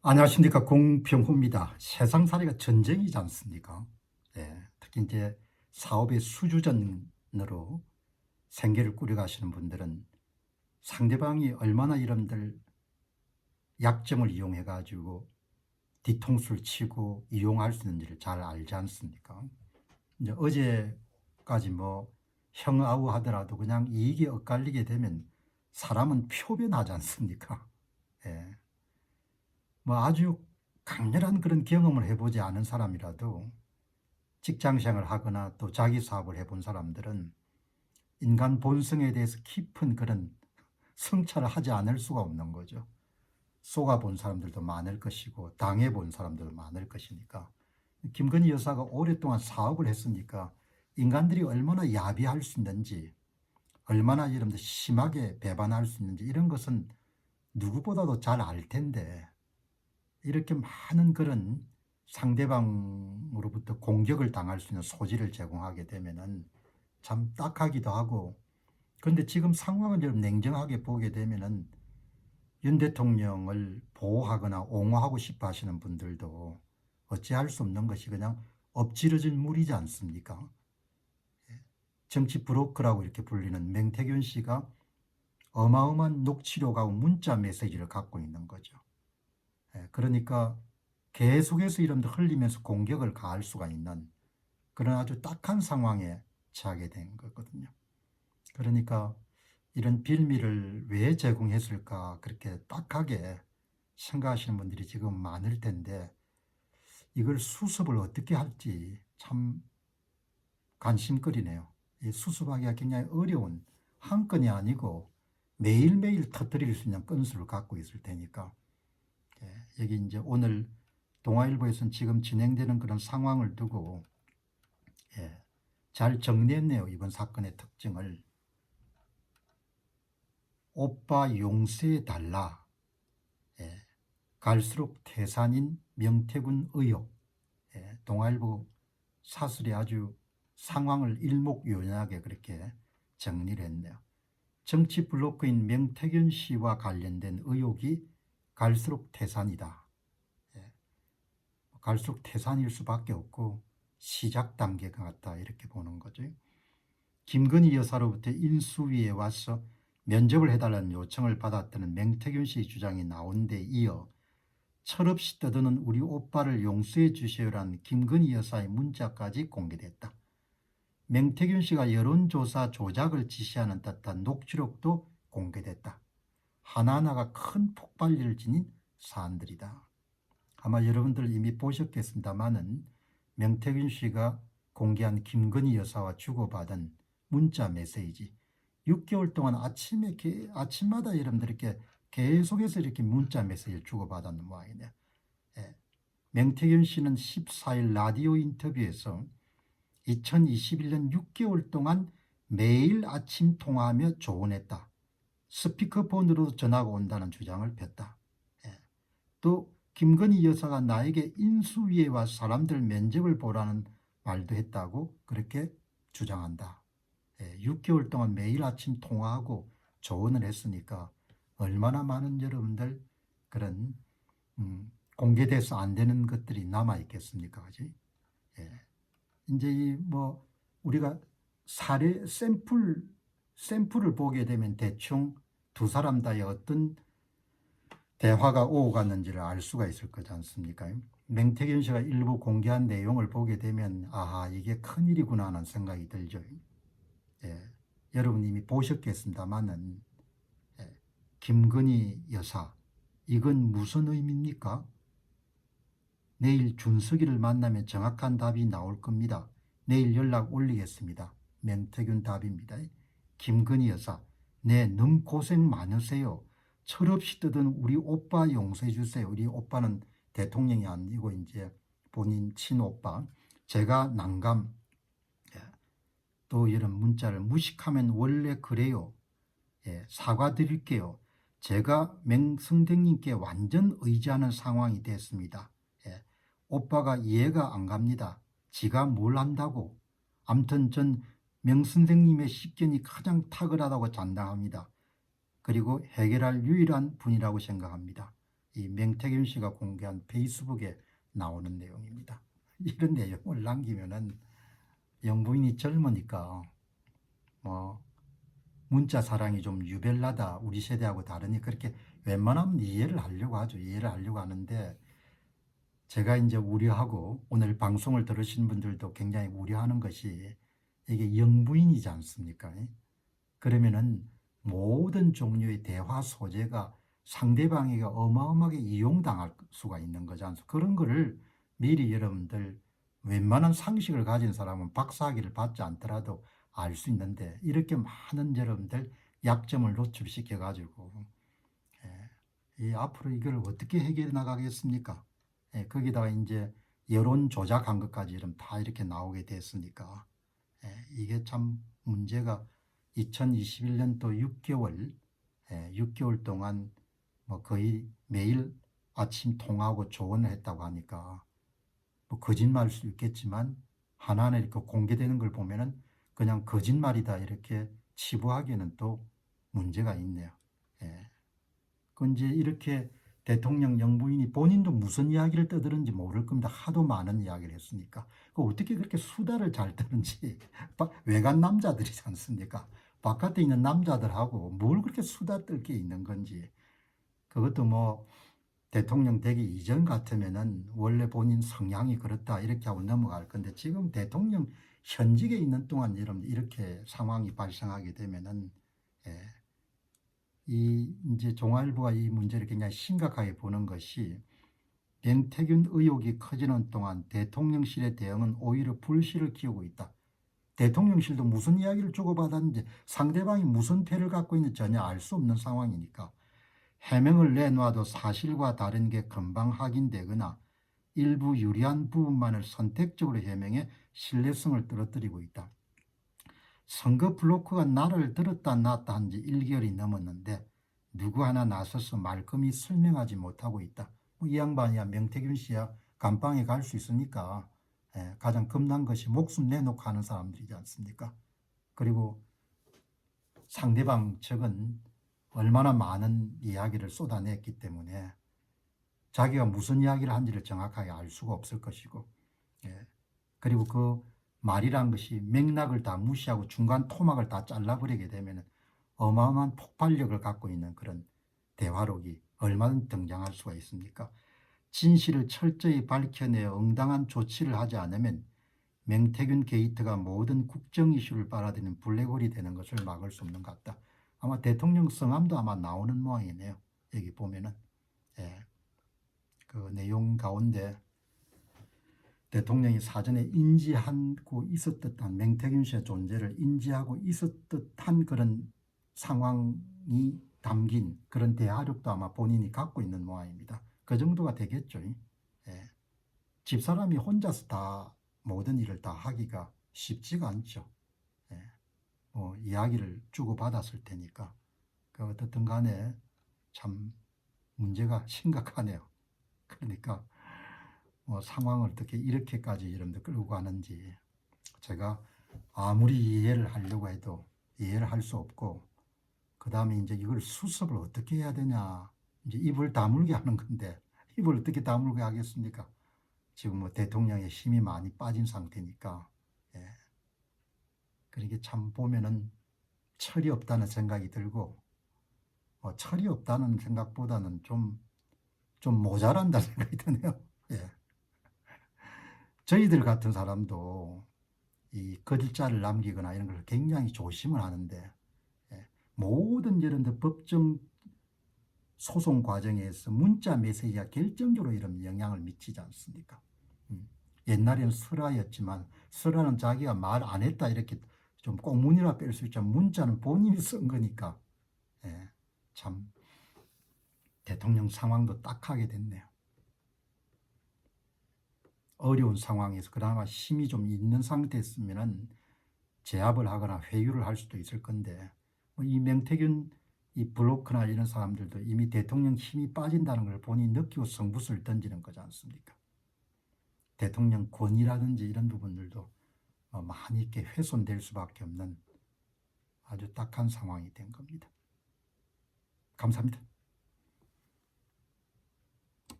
안녕하십니까. 공병호입니다. 세상살이가 전쟁이지 않습니까? 특히 이제 사업의 수주전으로 생계를 꾸려가시는 분들은 상대방이 얼마나 여러분들 약점을 이용해 가지고 뒤통수를 치고 이용할 수 있는지를 잘 알지 않습니까? 이제 어제까지 뭐 형아우 하더라도 그냥 이익이 엇갈리게 되면 사람은 표변하지 않습니까? 예. 뭐 아주 강렬한 그런 경험을 해보지 않은 사람이라도 직장생활을 하거나 또 자기 사업을 해본 사람들은 인간 본성에 대해서 깊은 그런 성찰을 하지 않을 수가 없는 거죠. 쏘가본 사람들도 많을 것이고 당해본 사람들도 많을 것이니까. 김건희 여사가 오랫동안 사업을 했으니까 인간들이 얼마나 야비할 수 있는지, 얼마나 여러분들 심하게 배반할 수 있는지 이런 것은 누구보다도 잘 알 텐데, 이렇게 많은 그런 상대방으로부터 공격을 당할 수 있는 소지를 제공하게 되면은 참 딱하기도 하고, 그런데 지금 상황을 좀 냉정하게 보게 되면은 윤 대통령을 보호하거나 옹호하고 싶어 하시는 분들도 어찌할 수 없는 것이 그냥 엎질러진 물이지 않습니까? 정치 브로커라고 이렇게 불리는 맹태균 씨가 어마어마한 녹취록하고 문자 메시지를 갖고 있는 거죠. 그러니까 계속해서 이런 데 흘리면서 공격을 가할 수가 있는 그런 아주 딱한 상황에 처하게 된 거거든요. 그러니까 이런 빌미를 왜 제공했을까 그렇게 딱하게 생각하시는 분들이 지금 많을 텐데, 이걸 수습을 어떻게 할지 참 관심거리네요. 이 수습하기가 굉장히 어려운 한 건이 아니고 매일매일 터뜨릴 수 있는 건수를 갖고 있을 테니까, 여기 이제 오늘 동아일보에서는 지금 진행되는 그런 상황을 두고 잘 정리했네요. 이번 사건의 특징을. 오빠 용서해 달라. 갈수록 태산인 명태균 의혹. 동아일보 사설이 아주 상황을 일목요연하게 그렇게 정리를 했네요. 정치 블로커인 명태균 씨와 관련된 의혹이 갈수록 태산이다. 갈수록 태산일 수밖에 없고 시작 단계가 같다 이렇게 보는 거죠. 김건희 여사로부터 인수위에 와서 면접을 해달라는 요청을 받았다는 맹태균 씨의 주장이 나온 데 이어 철없이 떠드는 우리 오빠를 용서해 주시오라는 김건희 여사의 문자까지 공개됐다. 맹태균 씨가 여론조사 조작을 지시하는 듯한 녹취록도 공개됐다. 하나하나가 큰 폭발력을 지닌 사안들이다. 아마 여러분들 이미 보셨겠습니다마는 명태균 씨가 공개한 김건희 여사와 주고받은 문자 메시지, 6개월 동안 아침마다 여러분들 이렇게 계속해서 이렇게 문자 메시지를 주고받았는 모양이네요. 명태균 씨는 14일 라디오 인터뷰에서 2021년 6개월 동안 매일 아침 통화하며 조언했다. 스피커폰으로 전화가 온다는 주장을 폈다. 또 김건희 여사가 나에게 인수위에 와서 사람들 면접을 보라는 말도 했다고 그렇게 주장한다. 6개월 동안 매일 아침 통화하고 조언을 했으니까 얼마나 많은 여러분들 그런 공개돼서 안 되는 것들이 남아 있겠습니까? 그지? 이제 이 뭐 우리가 사례 샘플을 보게 되면 대충 두 사람 다의 어떤 대화가 오고 갔는지를 알 수가 있을 거지 않습니까? 맹태균 씨가 일부 공개한 내용을 보게 되면 아하, 이게 큰일이구나 하는 생각이 들죠. 여러분 이미 보셨겠습니다마는 김건희 여사, 이건 무슨 의미입니까? 내일 준석이를 만나면 정확한 답이 나올 겁니다. 내일 연락 올리겠습니다. 맹태균 답입니다. 김건희 여사, 네, 너무 고생 많으세요. 철없이 뜨던 우리 오빠 용서해 주세요. 우리 오빠는 대통령이 아니고 이제 본인 친오빠. 제가 난감. 또 이런 문자를 무식하면 원래 그래요. 사과드릴게요. 제가 맹성대님께 완전 의지하는 상황이 됐습니다. 오빠가 이해가 안 갑니다. 지가 뭘 안다고. 암튼 전 명선생님의 식견이 가장 탁월하다고 장담합니다. 그리고 해결할 유일한 분이라고 생각합니다. 이 맹태균 씨가 공개한 페이스북에 나오는 내용입니다. 이런 내용을 남기면은 영부인이 젊으니까 뭐 문자 사랑이 좀 유별나다, 우리 세대하고 다르니 그렇게 웬만하면 이해를 하려고 하죠. 이해를 하려고 하는데, 제가 이제 우려하고 오늘 방송을 들으신 분들도 굉장히 우려하는 것이 이게 영부인이지 않습니까? 그러면은 모든 종류의 대화 소재가 상대방에게 어마어마하게 이용당할 수가 있는 거지 않습니까? 그런 거를 미리 여러분들 웬만한 상식을 가진 사람은 박사학위를 받지 않더라도 알 수 있는데, 이렇게 많은 여러분들 약점을 노출시켜 가지고 이 앞으로 이걸 어떻게 해결해 나가겠습니까? 거기다가 이제 여론 조작한 것까지 이런 다 이렇게 나오게 됐으니까 이게 참 문제가 2021년도 6개월 6개월 동안 뭐 거의 매일 아침 통화하고 조언을 했다고 하니까 뭐 거짓말일 수 있겠지만 하나하나 이렇게 공개되는 걸 보면은 그냥 거짓말이다 이렇게 치부하기에는 또 문제가 있네요. 그 이제 이렇게 대통령 영부인이 본인도 무슨 이야기를 떠드는지 모를 겁니다. 하도 많은 이야기를 했으니까. 그 어떻게 그렇게 수다를 잘 떠는지 외간 남자들이지 않습니까? 바깥에 있는 남자들하고 뭘 그렇게 수다 떨 게 있는 건지. 그것도 뭐 대통령 되기 이전 같으면은 원래 본인 성향이 그렇다 이렇게 하고 넘어갈 건데, 지금 대통령 현직에 있는 동안 이렇게 상황이 발생하게 되면은 이 이제 종합일보가 이 문제를 굉장히 심각하게 보는 것이, 명태균 의혹이 커지는 동안 대통령실의 대응은 오히려 불씨를 키우고 있다. 대통령실도 무슨 이야기를 주고받았는지 상대방이 무슨 태를 갖고 있는지 전혀 알 수 없는 상황이니까 해명을 내놔도 사실과 다른 게 금방 확인되거나 일부 유리한 부분만을 선택적으로 해명해 신뢰성을 떨어뜨리고 있다. 선거 블로커가 나를 들었다 놨다 한 지 1개월이 넘었는데 누구 하나 나서서 말끔히 설명하지 못하고 있다. 이 양반이야 명태균 씨야 감방에 갈 수 있으니까 가장 겁난 것이 목숨 내놓고 하는 사람들이지 않습니까? 그리고 상대방 측은 얼마나 많은 이야기를 쏟아냈기 때문에 자기가 무슨 이야기를 한지를 정확하게 알 수가 없을 것이고, 그리고 그 말이란 것이 맥락을 다 무시하고 중간 토막을 다 잘라버리게 되면 어마어마한 폭발력을 갖고 있는 그런 대화록이 얼마든지 등장할 수가 있습니까? 진실을 철저히 밝혀내어 응당한 조치를 하지 않으면 맹태균 게이트가 모든 국정 이슈를 빨아들이는 블랙홀이 되는 것을 막을 수 없는 것 같다. 아마 대통령 성함도 아마 나오는 모양이네요. 여기 보면은 그 내용 가운데 대통령이 사전에 인지하고 있었듯한 맹태균 씨의 존재를 인지하고 있었듯한 그런 상황이 담긴 그런 대화력도 아마 본인이 갖고 있는 모양입니다. 그 정도가 되겠죠. 집사람이 혼자서 다 모든 일을 다 하기가 쉽지가 않죠. 뭐 이야기를 주고받았을 테니까. 그 어떻든 간에 참 문제가 심각하네요. 그러니까 뭐 상황을 어떻게 이렇게까지 여러분들 끌고 가는지 제가 아무리 이해를 하려고 해도 이해를 할 수 없고, 그 다음에 이제 이걸 수습을 어떻게 해야 되냐, 이제 입을 다물게 하는 건데 입을 어떻게 다물게 하겠습니까? 지금 뭐 대통령의 힘이 많이 빠진 상태니까. 그러니까 참 보면은 철이 없다는 생각이 들고, 철이 없다는 생각보다는 좀 모자란다는 생각이 드네요. 저희들 같은 사람도 이 글자를 남기거나 이런 걸 굉장히 조심을 하는데, 모든 이런 법정 소송 과정에서 문자 메시지가 결정적으로 이런 영향을 미치지 않습니까? 옛날에는 설화였지만 설화는 자기가 말 안 했다 이렇게 좀 꽁무니라 뺄 수 있지만 문자는 본인이 쓴 거니까 참 대통령 상황도 딱하게 됐네요. 어려운 상황에서 그나마 힘이 좀 있는 상태였으면 제압을 하거나 회유를 할 수도 있을 건데, 이 명태균 이 블로커나 이런 사람들도 이미 대통령 힘이 빠진다는 걸 본인이 느끼고 성붓을 던지는 거지 않습니까? 대통령 권위라든지 이런 부분들도 많이 이렇게 훼손될 수밖에 없는 아주 딱한 상황이 된 겁니다. 감사합니다.